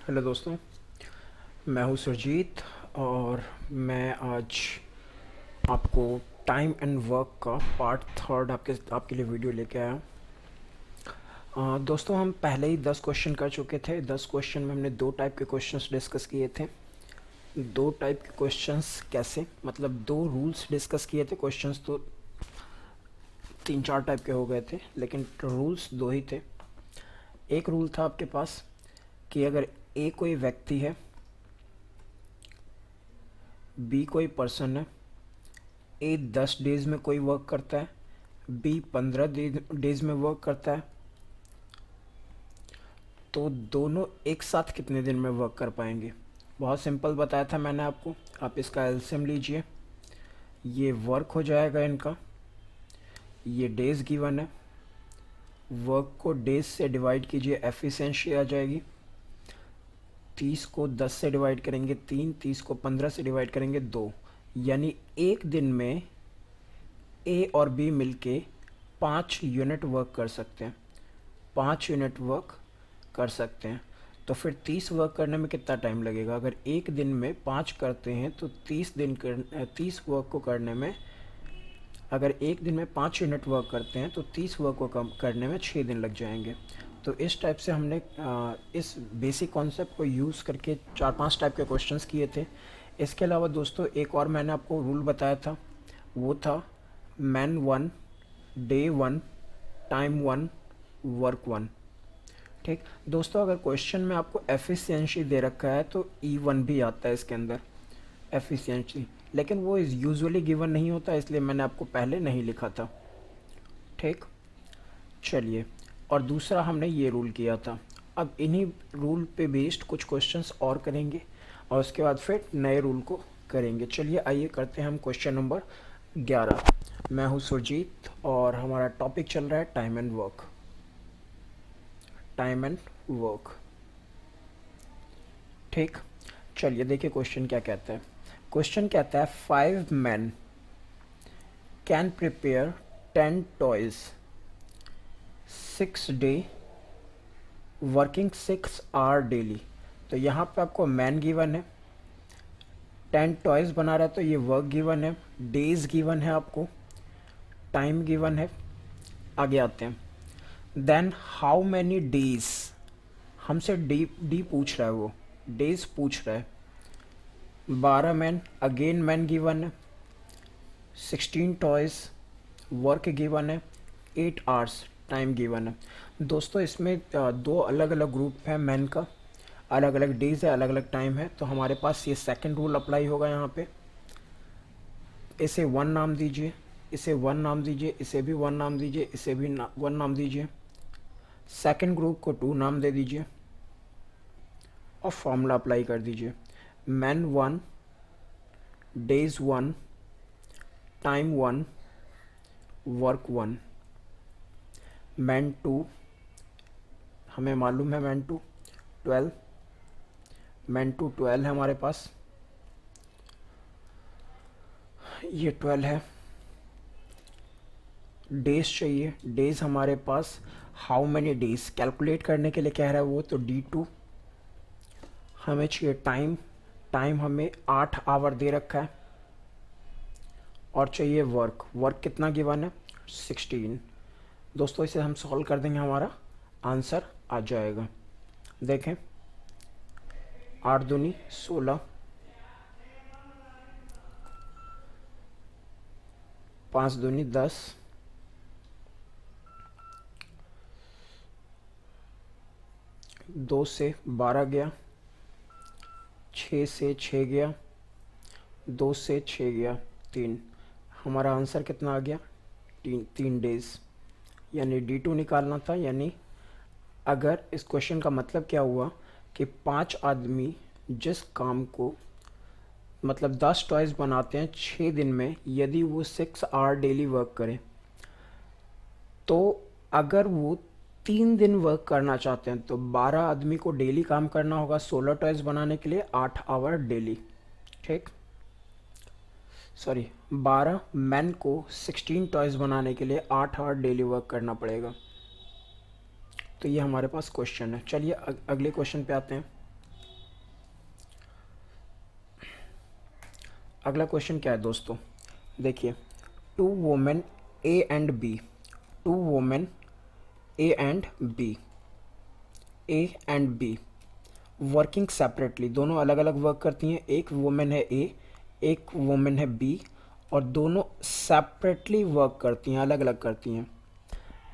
Hello दोस्तों, मैं हूँ सुरजीत और मैं आज आपको टाइम एंड वर्क का पार्ट थर्ड आपके लिए वीडियो लेके आया हूँ। दोस्तों, हम पहले ही 10 क्वेश्चन कर चुके थे। 10 क्वेश्चन में हमने दो टाइप के क्वेश्चंस डिस्कस किए थे। दो टाइप के क्वेश्चंस कैसे, मतलब दो रूल्स डिस्कस किए थे। क्वेश्चंस तो तीन चार टाइप के हो गए थे, लेकिन रूल्स दो ही थे। एक रूल था आपके पास कि अगर ए कोई व्यक्ति है, बी कोई पर्सन है, ए 10 डेज में कोई वर्क करता है, बी 15 डेज में वर्क करता है, तो दोनों एक साथ कितने दिन में वर्क कर पाएंगे। बहुत सिंपल बताया था मैंने आपको। आप इसका एलसीएम लीजिए, ये वर्क हो जाएगा इनका, ये डेज गिवन है, वर्क को डेज से डिवाइड कीजिए, एफिशिएंसी आ जाएगी। 30 को 10 से डिवाइड करेंगे 3, 30 को 15 से डिवाइड करेंगे 2, यानी एक दिन में ए और बी मिलके 5 यूनिट वर्क कर सकते हैं। 5 यूनिट वर्क कर सकते हैं। तो फिर 30 वर्क करने में कितना टाइम लगेगा। अगर एक दिन में 5 करते हैं तो 30 वर्क को करने में, अगर एक दिन में 5 यूनिट वर्क करते हैं तो 30 वर्क को कम करने में 6 दिन लग जाएंगे। तो इस टाइप से हमने इस बेसिक कॉन्सेप्ट को यूज़ करके 4-5 टाइप के क्वेश्चंस किए थे। इसके अलावा दोस्तों एक और मैंने आपको रूल बताया था, वो था मैन 1, डे 1, टाइम 1, वर्क 1। ठीक दोस्तों, अगर क्वेश्चन में आपको एफिशिएंसी दे रखा है तो E1 भी आता है इसके अंदर, एफिशिएंसी, लेकिन वो यूजुअली गिवन नहीं होता, इसलिए मैंने आपको पहले नहीं लिखा था। ठीक, चलिए, और दूसरा हमने ये रूल किया था। अब इन्हीं रूल पे बेस्ड कुछ क्वेश्चंस और करेंगे और उसके बाद फिर नए रूल को करेंगे। चलिए आइए करते हैं हम क्वेश्चन नंबर 11। मैं हूँ सुरजीत और हमारा टॉपिक चल रहा है time and work. Time and work, ठीक। चलिए देखिए क्वेश्चन क्या कहता है। क्वेश्चन कहता है 5 men can prepare 10 toys 6 day working 6 hour daily. तो यहाँ पे आपको मैन गिवन है, 10 टॉयज बना रहा है, तो ये वर्क गिवन है, डेज गिवन है, आपको टाइम गिवन है। आगे आते हैं। देन हाउ मैनी डेज, हमसे डी डी पूछ रहा है, वो डेज पूछ रहा है। 12 मैन, अगेन मैन गिवन है, 16 टॉयज, वर्क गिवन है, 8 आवर्स टाइम गिवन है। दोस्तों इसमें दो अलग अलग ग्रुप है मैन का, अलग अलग डेज है, अलग अलग टाइम है, तो हमारे पास ये सेकंड रूल अप्लाई होगा। यहाँ पे इसे 1 नाम दीजिए, इसे 1 नाम दीजिए, इसे भी 1 नाम दीजिए, इसे भी 1 नाम दीजिए। सेकंड ग्रुप को 2 नाम दे दीजिए और फॉर्मूला अप्लाई कर दीजिए। Man 1, days 1, time 1, work 1। Man 2, हमें मालूम है मैन 2 12, मैन 2 12 है हमारे पास, ये 12 है। डेज चाहिए, डेज हमारे पास हाउ मैनी डेज कैलकुलेट करने के लिए कह रहा है वो, तो D2। हमें चाहिए टाइम, टाइम हमें 8 आवर दे रखा है, और चाहिए वर्क, वर्क कितना गिवन है 16। दोस्तों इसे हम सॉल्व कर देंगे, हमारा आंसर आ जाएगा। देखें 8 दूनी 16, 5 दूनी 10, 2 से 12 गया, 6 से 6 गया, 2 से 6 गया 3। हमारा आंसर कितना आ गया 3 डेज, यानी D2 निकालना था। यानी अगर इस क्वेश्चन का मतलब क्या हुआ कि 5 आदमी जिस काम को, मतलब 10 टॉयज बनाते हैं 6 दिन में, यदि वो 6 आवर डेली वर्क करें, तो अगर वो 3 दिन वर्क करना चाहते हैं तो 12 आदमी को डेली काम करना होगा 16 टॉयज बनाने के लिए 8 आवर डेली। ठीक, सॉरी, 12 मैन को 16 टॉयज बनाने के लिए 8 आवर डेली वर्क करना पड़ेगा। तो ये हमारे पास क्वेश्चन है। चलिए अगले क्वेश्चन पे आते हैं। अगला क्वेश्चन क्या है दोस्तों, देखिए, two women A and B, two women A and B, A and B working separately, दोनों अलग अलग वर्क करती हैं। एक वुमेन है ए, एक वुमेन है बी, और दोनों सेपरेटली वर्क करती हैं, अलग अलग करती हैं।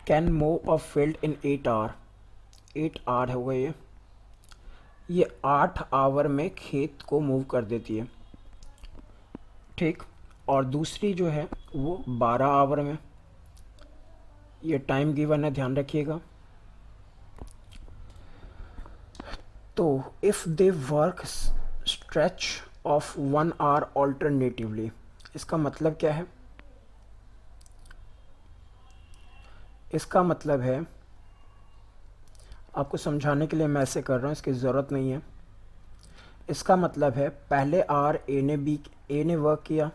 Can move a field in 8 hour, 8 hour हो गए ये 8 आवर में खेत को मूव कर देती है, ठीक। और दूसरी जो है वो 12 आवर में, ये टाइम गिवन है, ध्यान रखिएगा। तो if they work stretch of 1 hour alternatively, इसका मतलब क्या है, इसका मतलब है, आपको समझाने के लिए मैं ऐसे कर रहा हूँ, इसकी ज़रूरत नहीं है। इसका मतलब है पहले आवर ए ने वर्क किया,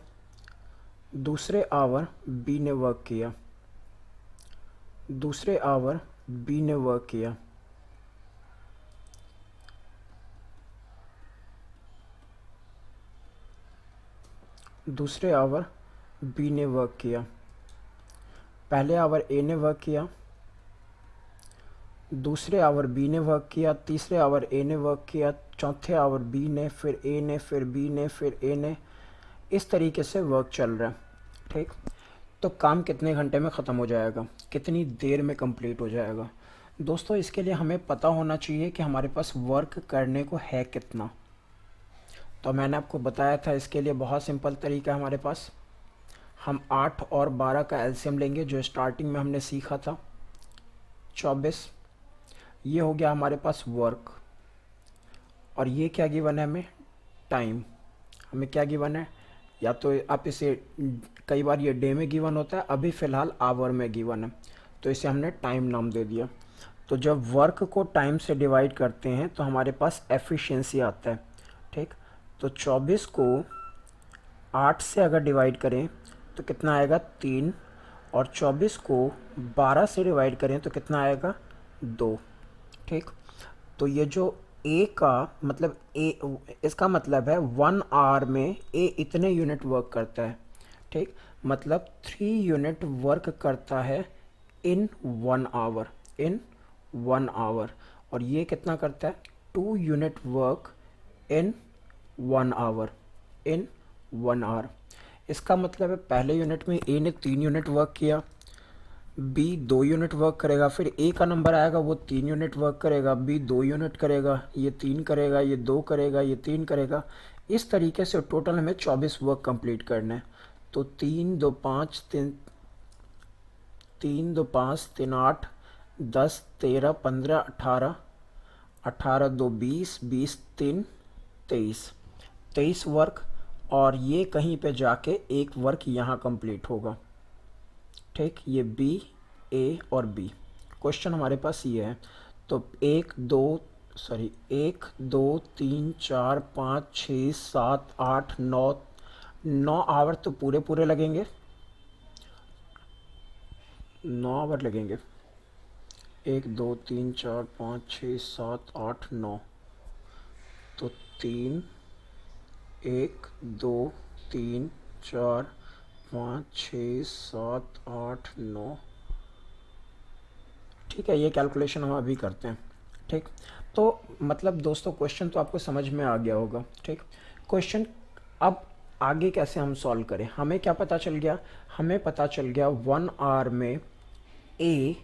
दूसरे आवर बी ने वर्क किया, दूसरे आवर बी ने वर्क किया, दूसरे आवर बी ने वर्क किया, पहले आवर ए ने वर्क किया, दूसरे आवर बी ने वर्क किया, तीसरे आवर ए ने वर्क किया, चौथे आवर बी ने, फिर ए ने, फिर बी ने, फिर ए ने, इस तरीके से वर्क चल रहा है, ठीक। तो काम कितने घंटे में ख़त्म हो जाएगा, कितनी देर में कंप्लीट हो जाएगा दोस्तों, इसके लिए हमें पता होना चाहिए कि हमारे पास वर्क करने को है कितना। तो मैंने आपको बताया था, इसके लिए बहुत सिंपल तरीका है हमारे पास। हम 8 और 12 का एलसीएम लेंगे, जो स्टार्टिंग में हमने सीखा था, 24। ये हो गया हमारे पास वर्क, और ये क्या गिवन है हमें, टाइम। हमें क्या गिवन है, या तो आप इसे, कई बार ये डे में गिवन होता है, अभी फ़िलहाल आवर में गिवन है, तो इसे हमने टाइम नाम दे दिया। तो जब वर्क को टाइम से डिवाइड करते हैं तो हमारे पास एफिशिएंसी आता है, ठीक। तो 24 को 8 से अगर डिवाइड करें तो कितना आएगा, 3, और 24 को 12 से डिवाइड करें तो कितना आएगा, 2, ठीक। तो ये जो ए का मतलब, ए, इसका मतलब है 1 आवर में ए इतने यूनिट वर्क करता है, ठीक। मतलब 3 यूनिट वर्क करता है इन 1 आवर, इन 1 आवर। और ये कितना करता है, 2 unit work in 1 hour, in 1 hour. इसका मतलब है पहले यूनिट में ए ने 3 यूनिट वर्क किया, बी 2 यूनिट वर्क करेगा, फिर ए का नंबर आएगा वो 3 यूनिट वर्क करेगा, बी 2 यूनिट करेगा, ये 3 करेगा, ये 2 करेगा, ये 3 करेगा। इस तरीके से टोटल हमें 24 वर्क कंप्लीट करना है। तो 3 2 5 3 3 2 5 3 8 10 13 15 18 18 2 20 20 3 23 23 वर्क, और ये कहीं पे जाके एक वर्क यहाँ कंप्लीट होगा, ठीक। ये बी, ए और बी। क्वेश्चन हमारे पास ये है। तो 1 2 3 4 5 6 7 8 9, 9 आवर तो पूरे पूरे लगेंगे, 9 आवर लगेंगे। 1 2 3 4 5 6 7 8 9, तो 3 1 2 3 4 5 6 7 8 9, ठीक है। ये कैलकुलेशन हम अभी करते हैं, ठीक। तो मतलब दोस्तों क्वेश्चन तो आपको समझ में आ गया होगा, ठीक। क्वेश्चन अब आगे कैसे हम सॉल्व करें, हमें क्या पता चल गया, हमें पता चल गया 1 आवर में ए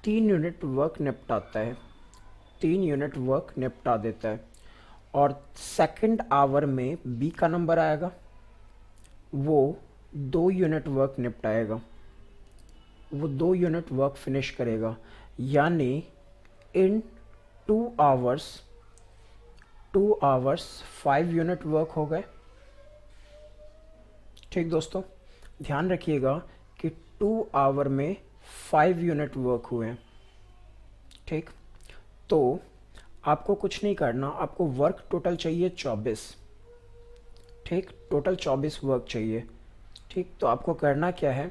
3 यूनिट वर्क निपटाता है, 3 यूनिट वर्क निपटा देता है, और सेकंड आवर में बी का नंबर आएगा, वो 2 यूनिट वर्क निपटाएगा, वो 2 यूनिट वर्क फिनिश करेगा। यानी इन 2 आवर्स 5 यूनिट वर्क हो गए, ठीक दोस्तों। ध्यान रखिएगा कि 2 आवर में 5 यूनिट वर्क हुए हैं, ठीक। तो आपको कुछ नहीं करना, आपको वर्क टोटल चाहिए 24, ठीक। टोटल 24 वर्क चाहिए, ठीक। तो आपको करना क्या है,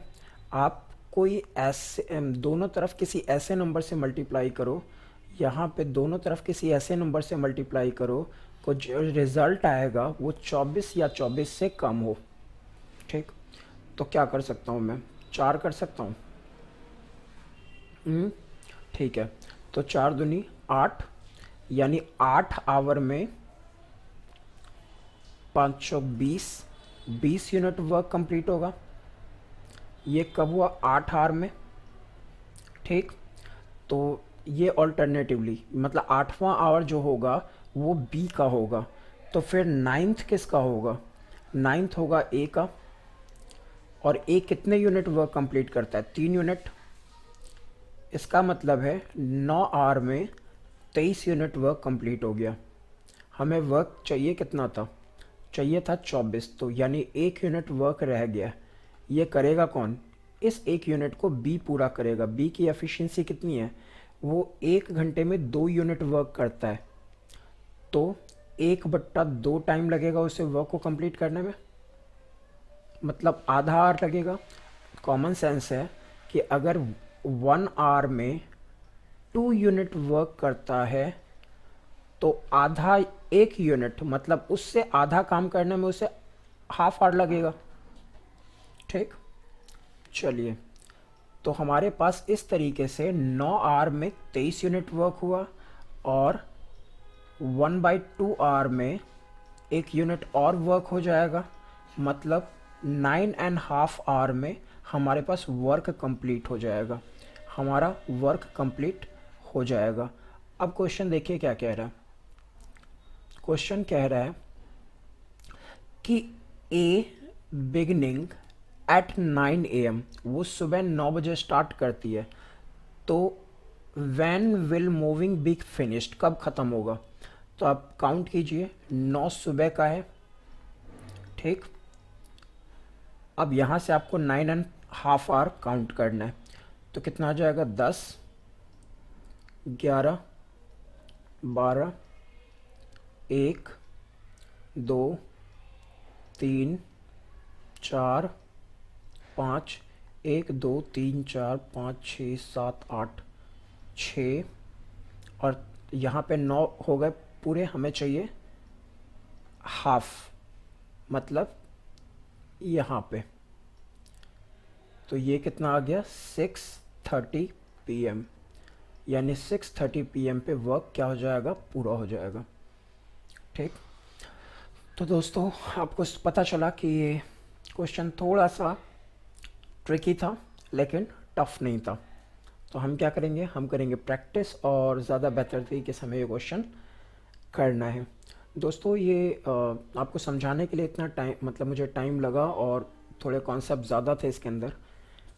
आप कोई ऐसे दोनों तरफ किसी ऐसे नंबर से मल्टीप्लाई करो यहाँ पे दोनों तरफ किसी ऐसे नंबर से मल्टीप्लाई करो को जो रिज़ल्ट आएगा वो 24 या 24 से कम हो। ठीक, तो क्या कर सकता हूँ मैं, 4 कर सकता हूँ। ठीक है, तो 4 दूनी 8, यानी 8 आवर में 520 20 यूनिट वर्क कंप्लीट होगा। ये कब हुआ, 8 आवर में। ठीक, तो ये ऑल्टरनेटिवली मतलब 8वां आवर जो होगा वो बी का होगा। तो फिर नाइन्थ किसका होगा, नाइन्थ होगा ए का। और ए कितने यूनिट वर्क कंप्लीट करता है, 3 यूनिट। इसका मतलब है 9 आवर में 23 यूनिट वर्क कंप्लीट हो गया। हमें वर्क चाहिए कितना था, चाहिए था 24, तो यानी 1 यूनिट वर्क रह गया। ये करेगा कौन, इस 1 यूनिट को बी पूरा करेगा। बी की एफिशिएंसी कितनी है, वो 1 घंटे में 2 यूनिट वर्क करता है, तो 1/2 टाइम लगेगा उसे वर्क को कंप्लीट करने में, मतलब आधा आवर लगेगा। कॉमन सेंस है कि अगर 1 आवर में 2 यूनिट वर्क करता है तो आधा 1 यूनिट मतलब उससे आधा काम करने में उसे हाफ आवर लगेगा। ठीक, चलिए, तो हमारे पास इस तरीके से 9 आवर में 23 यूनिट वर्क हुआ और 1/2 आवर में 1 यूनिट और वर्क हो जाएगा, मतलब 9.5 आवर में हमारे पास वर्क कंप्लीट हो जाएगा, हमारा वर्क कंप्लीट हो जाएगा। अब क्वेश्चन देखिए क्या कह रहा है। क्वेश्चन कह रहा है कि ए बिगनिंग एट 9 AM, वो सुबह 9 बजे स्टार्ट करती है, तो when will moving be finished, कब ख़त्म होगा। तो आप काउंट कीजिए, 9 सुबह का है। ठीक, अब यहाँ से आपको 9.5 आवर काउंट करना है, तो कितना आ जाएगा, 10 11 12 1 2 3 4 5 1 2 3 4 5 6 7 8 6, और यहाँ पे 9 हो गए पूरे, हमें चाहिए हाफ, मतलब यहाँ पे। तो ये कितना आ गया, 6:30 PM, यानी 6:30 PM पे वर्क क्या हो जाएगा, पूरा हो जाएगा। ठीक, तो दोस्तों आपको पता चला कि ये क्वेश्चन थोड़ा सा ट्रिकी था लेकिन टफ नहीं था। तो हम क्या करेंगे, हम करेंगे प्रैक्टिस और ज़्यादा बेहतर तरीके से हमें ये क्वेश्चन करना है। दोस्तों ये आपको समझाने के लिए इतना टाइम, मतलब मुझे टाइम लगा और थोड़े कॉन्सेप्ट ज़्यादा थे इसके अंदर,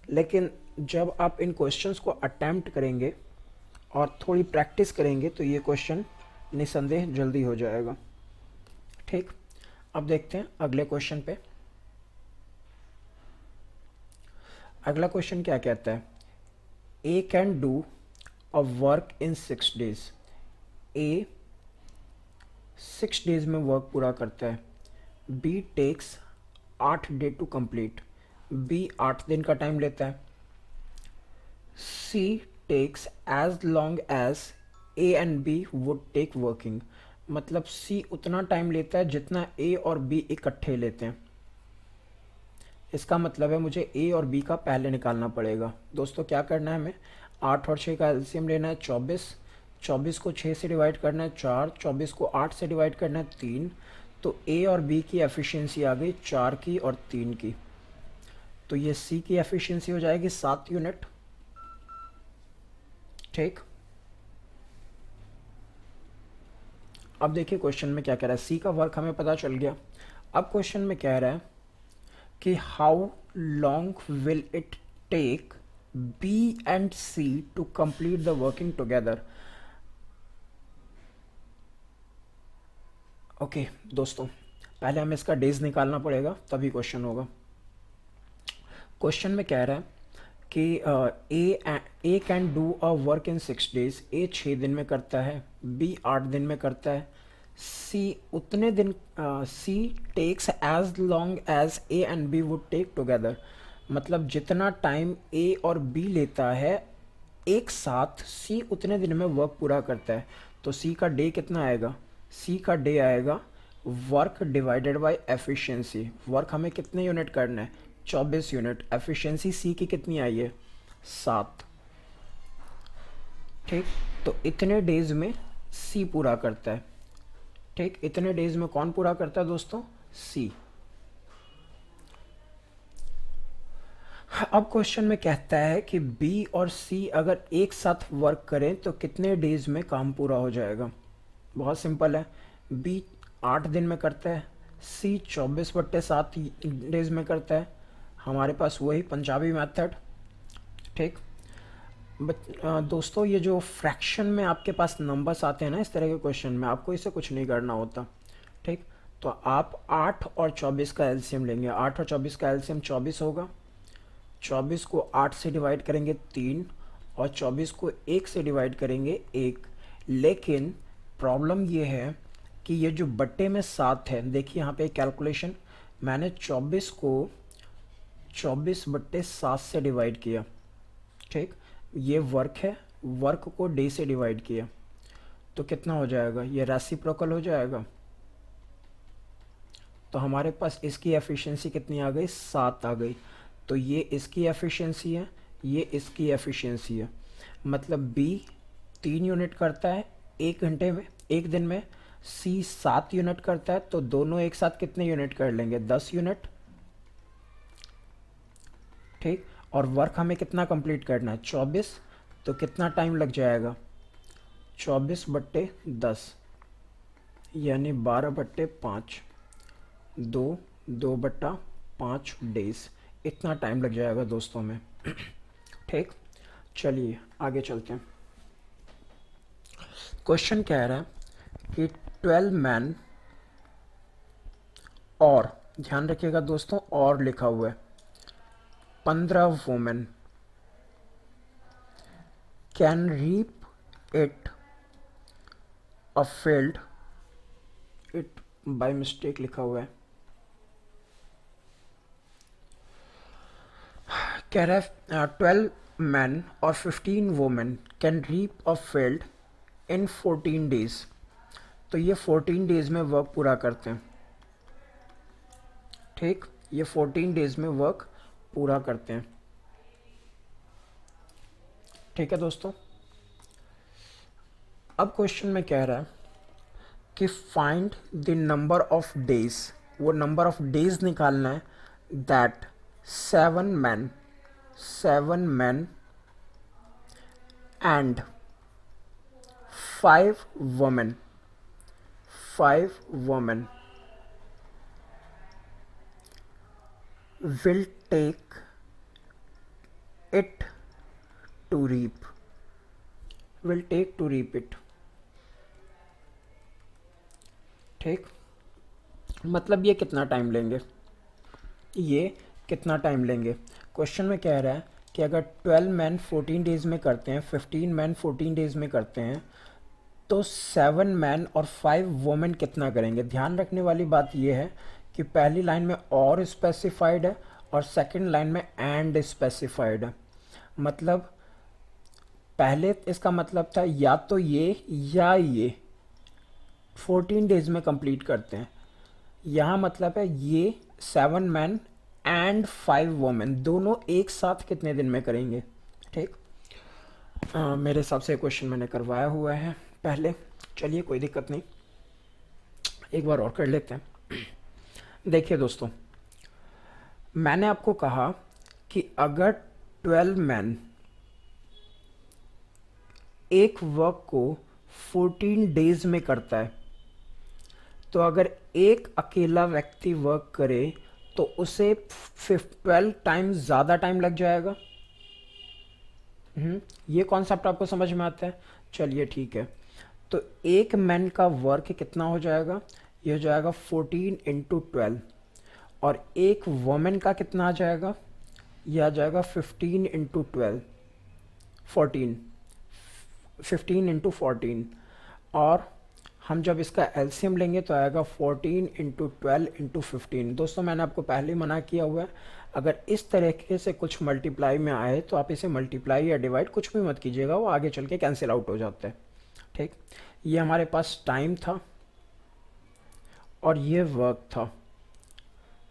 लेकिन जब आप इन क्वेश्चंस को अटैम्प्ट करेंगे और थोड़ी प्रैक्टिस करेंगे तो ये क्वेश्चन निसंदेह जल्दी हो जाएगा। ठीक, अब देखते हैं अगले क्वेश्चन पे। अगला क्वेश्चन क्या कहता है, A can do a work in 6 days। A 6 days में वर्क पूरा करता है। B takes 8 day to complete, B 8 दिन का टाइम लेता है। C takes as long as A and B would take working, मतलब सी उतना टाइम लेता है जितना ए और बी इकट्ठे लेते हैं। इसका मतलब है मुझे ए और बी का पहले निकालना पड़ेगा। दोस्तों क्या करना है, हमें 8 और 6 का एलसीएम लेना है 24, 24 को 6 से डिवाइड करना है 4, 24 को 8 से डिवाइड करना है 3, तो ए और बी की एफिशिएंसी आ गई 4 की और 3 की, तो ये सी की एफिशिएंसी हो जाएगी 7 यूनिट। ठीक, अब देखिए क्वेश्चन में क्या कह रहा है, सी का वर्क हमें पता चल गया। अब क्वेश्चन में कह रहा है कि how long will it take B and C to complete the working together. Okay दोस्तों, पहले हमें इसका डेज निकालना पड़ेगा तभी क्वेश्चन होगा। क्वेश्चन में कह रहा है कि A can do a work in 6 days, A 6 दिन में करता है, बी 8 दिन में करता है, सी उतने दिन, C takes as long as A and B would take together, मतलब जितना टाइम ए और बी लेता है एक साथ सी उतने दिन में वर्क पूरा करता है, तो सी का डे कितना आएगा? सी का डे आएगा work divided by efficiency. Work हमें कितने यूनिट करना है? 24 यूनिट। एफिशिएंसी सी की कितनी आई है? 7। ठीक, तो इतने डेज में सी पूरा करता है। ठीक, इतने डेज में कौन पूरा करता है दोस्तों? सी। अब क्वेश्चन में कहता है कि बी और सी अगर एक साथ वर्क करें तो कितने डेज में काम पूरा हो जाएगा? बहुत सिंपल है, बी 8 दिन में करता है, सी 24/7 डेज में करता है। हमारे पास वही पंजाबी मेथड। ठीक, दोस्तों ये जो फ्रैक्शन में आपके पास नंबर्स आते हैं ना इस तरह के क्वेश्चन में, आपको इसे कुछ नहीं करना होता। ठीक, तो आप 8 और 24 का एलसीएम लेंगे। 8 और 24 का एलसीएम 24 होगा। 24 को 8 से डिवाइड करेंगे 3, और 24 को 1 से डिवाइड करेंगे 1। लेकिन प्रॉब्लम ये है कि ये जो बट्टे में 7 है, देखिए यहाँ पे कैलकुलेशन, मैंने 24 को 24/7 से डिवाइड किया। ठीक, ये वर्क है, वर्क को डे से डिवाइड किया, तो कितना हो जाएगा? ये रेसिप्रोकल हो जाएगा। तो हमारे पास इसकी एफिशिएंसी कितनी आ गई? 7 आ गई। तो ये इसकी एफिशिएंसी है, ये इसकी एफिशिएंसी है। मतलब बी 3 यूनिट करता है 1 घंटे में, 1 दिन में। सी 7 यूनिट करता है, तो दोनों एक साथ कितने यूनिट कर लेंगे? 10 यूनिट। ठीक, और वर्क हमें कितना कंप्लीट करना है? 24। तो कितना टाइम लग जाएगा? 24/10 यानी 12/5, 2/5 डेज। इतना टाइम लग जाएगा दोस्तों में। ठीक, चलिए आगे चलते हैं। क्वेश्चन कह रहा है कि 12 मैन और, ध्यान रखिएगा दोस्तों, और लिखा हुआ है, 15 women can reap it a field. It by mistake लिखा हुआ है। कह रहा है 12 मैन और 15 women can reap a field in 14 days. तो ये 14 डेज में वर्क पूरा करते हैं। ठीक, ये 14 डेज में वर्क पूरा करते हैं। ठीक है दोस्तों, अब क्वेश्चन में कह रहा है कि find the number of days. वो नंबर ऑफ डेज निकालना है that 7 men and 5 women will take it to reap it। ठीक, मतलब ये कितना टाइम लेंगे? ये कितना टाइम लेंगे? क्वेश्चन में कह रहा है कि अगर 12 मैन 14 डेज में करते हैं, 15 मैन 14 डेज में करते हैं, तो 7 मैन और 5 वुमेन कितना करेंगे? ध्यान रखने वाली बात यह है कि पहली लाइन में और स्पेसिफाइड है और सेकंड लाइन में एंड स्पेसिफाइड है। मतलब पहले इसका मतलब था या तो ये या ये 14 डेज में कंप्लीट करते हैं। यहाँ मतलब है ये 7 मैन एंड 5 वुमेन दोनों एक साथ कितने दिन में करेंगे। ठीक, मेरे हिसाब से क्वेश्चन मैंने करवाया हुआ है पहले। चलिए कोई दिक्कत नहीं, एक बार और कर लेते हैं। देखिए दोस्तों, मैंने आपको कहा कि अगर 12 मैन एक वर्क को 14 डेज में करता है, तो अगर एक अकेला व्यक्ति वर्क करे तो उसे 12 टाइम्स ज़्यादा टाइम लग जाएगा। ये कॉन्सेप्ट आपको समझ में आता है? चलिए ठीक है, तो एक मैन का वर्क कितना हो जाएगा? ये हो जाएगा 14 × 12, और एक वुमेन का कितना आ जाएगा? ये आ जाएगा 15 × 12, 14, 15 × 14, और हम जब इसका एलसीएम लेंगे तो आएगा 14 इंटू 12 इंटू 15। दोस्तों मैंने आपको पहले ही मना किया हुआ है, अगर इस तरीके से कुछ मल्टीप्लाई में आए तो आप इसे मल्टीप्लाई या डिवाइड कुछ भी मत कीजिएगा, वो आगे चल के कैंसिल आउट हो जाते हैं। ठीक, ये हमारे पास टाइम था और ये वर्क था।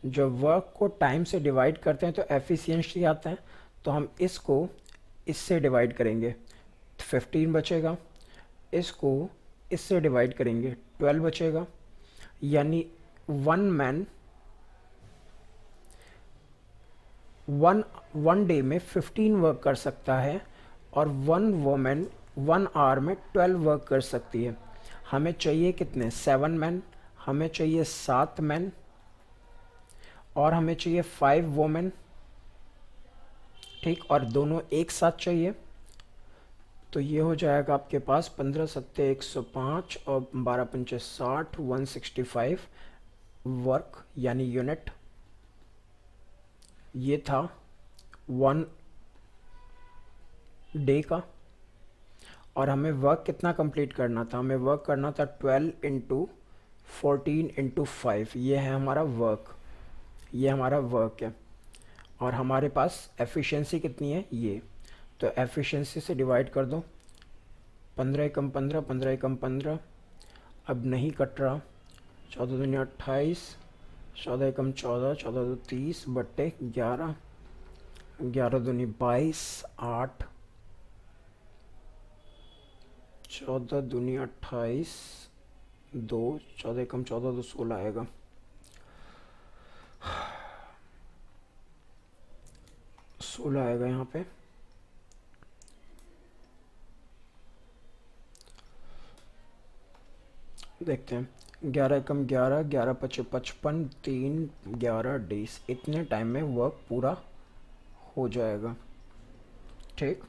जो वर्क को टाइम से डिवाइड करते हैं तो एफिशिएंसी आता है, तो हम इसको इससे डिवाइड करेंगे, 15 बचेगा। इसको इससे डिवाइड करेंगे, 12 बचेगा। यानी वन मैन वन डे में 15 वर्क कर सकता है और वन वोमेन 1 आवर में 12 वर्क कर सकती है। हमें चाहिए कितने? 7 मैन, हमें चाहिए 7 मैन और हमें चाहिए 5 वोमेन। ठीक, और दोनों एक साथ चाहिए। तो ये हो जाएगा आपके पास 15 सत्ते 105 और 12 पंचे 60, 165 वर्क यानी यूनिट। ये था 1 डे का। और हमें वर्क कितना कंप्लीट करना था? हमें वर्क करना था 12 इंटू 14 इंटू 5। ये है हमारा वर्क, ये हमारा वर्क है। और हमारे पास एफिशिएंसी कितनी है? ये। तो एफिशिएंसी से डिवाइड कर दो, 15 एकम 15, 15 एकम 15, अब नहीं कट रहा। 14 दूनी 28, 14 एकम 14, 14 दो 30 बट्टे 11, 11 दूनी 22, 8, 14 दूनी 28, 2, 14 एकम 14 तो 16 आएगा। सोलह आएगा यहाँ पे। देखते हैं, 11 एकम 11, 11 पचे 55, 3, 11 डेज, इतने टाइम में वर्क पूरा हो जाएगा। ठीक।